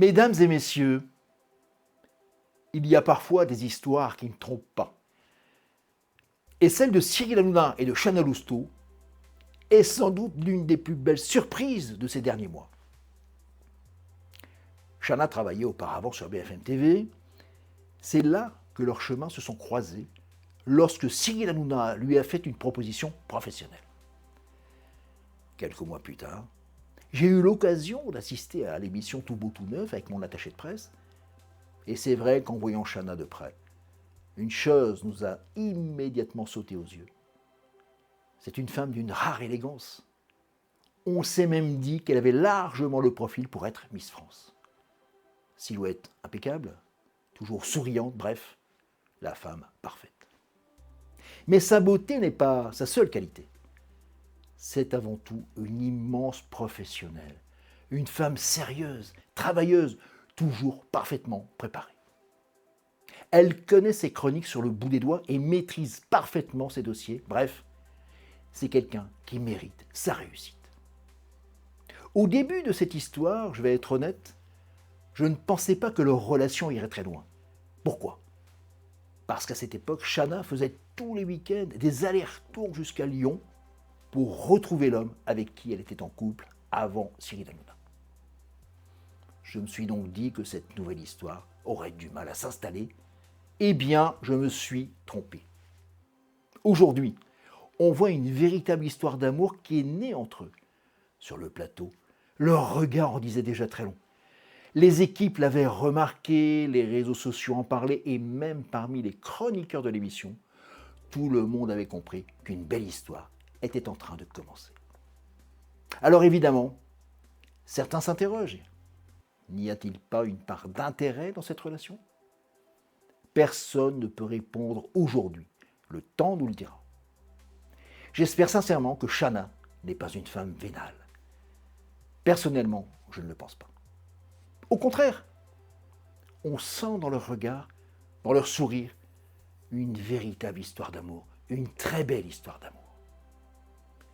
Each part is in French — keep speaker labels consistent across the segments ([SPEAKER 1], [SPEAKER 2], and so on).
[SPEAKER 1] Mesdames et messieurs, il y a parfois des histoires qui ne trompent pas. Et celle de Cyril Hanouna et de Chana Lousteau est sans doute l'une des plus belles surprises de ces derniers mois. Chana travaillait auparavant sur BFM TV. C'est là que leurs chemins se sont croisés lorsque Cyril Hanouna lui a fait une proposition professionnelle. Quelques mois plus tard, j'ai eu l'occasion d'assister à l'émission Tout Beau Tout Neuf avec mon attaché de presse. Et c'est vrai qu'en voyant Chana de près, une chose nous a immédiatement sauté aux yeux. C'est une femme d'une rare élégance. On s'est même dit qu'elle avait largement le profil pour être Miss France. Silhouette impeccable, toujours souriante, bref, la femme parfaite. Mais sa beauté n'est pas sa seule qualité. C'est avant tout une immense professionnelle, une femme sérieuse, travailleuse, toujours parfaitement préparée. Elle connaît ses chroniques sur le bout des doigts et maîtrise parfaitement ses dossiers. Bref, c'est quelqu'un qui mérite sa réussite. Au début de cette histoire, je vais être honnête, je ne pensais pas que leur relation irait très loin. Pourquoi ? Parce qu'à cette époque, Chana faisait tous les week-ends des allers-retours jusqu'à Lyon pour retrouver l'homme avec qui elle était en couple avant Cyril Hanouna. Je me suis donc dit que cette nouvelle histoire aurait du mal à s'installer. Eh bien, je me suis trompé. Aujourd'hui, on voit une véritable histoire d'amour qui est née entre eux. Sur le plateau, leur regard en disait déjà très long. Les équipes l'avaient remarqué, les réseaux sociaux en parlaient et même parmi les chroniqueurs de l'émission, tout le monde avait compris qu'une belle histoire était en train de commencer. Alors évidemment, certains s'interrogent. N'y a-t-il pas une part d'intérêt dans cette relation ? Personne ne peut répondre aujourd'hui. Le temps nous le dira. J'espère sincèrement que Chana n'est pas une femme vénale. Personnellement, je ne le pense pas. Au contraire, on sent dans leur regard, dans leur sourire, une véritable histoire d'amour, une très belle histoire d'amour.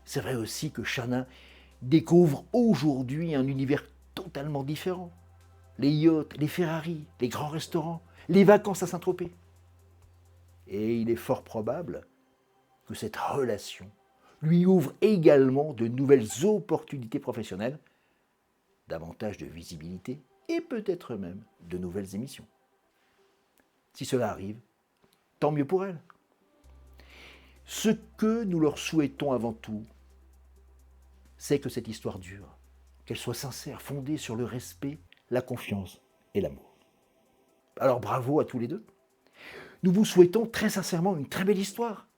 [SPEAKER 1] C'est vrai aussi que Chana découvre aujourd'hui un univers totalement différent. Les yachts, les Ferrari, les grands restaurants, les vacances à Saint-Tropez. Et il est fort probable que cette relation lui ouvre également de nouvelles opportunités professionnelles, davantage de visibilité et peut-être même de nouvelles émissions. Si cela arrive, tant mieux pour elle. Ce que nous leur souhaitons avant tout, c'est que cette histoire dure, qu'elle soit sincère, fondée sur le respect, la confiance et l'amour. Alors bravo à tous les deux. Nous vous souhaitons très sincèrement une très belle histoire.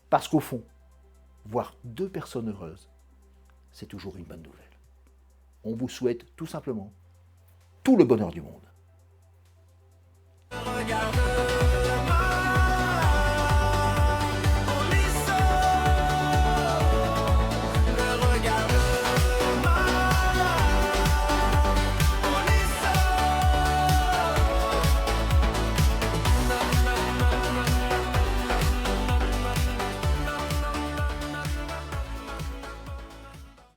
[SPEAKER 1] Parce qu'au fond, voir deux personnes heureuses, c'est toujours une bonne nouvelle. On vous souhaite tout simplement tout le bonheur du monde. Regarde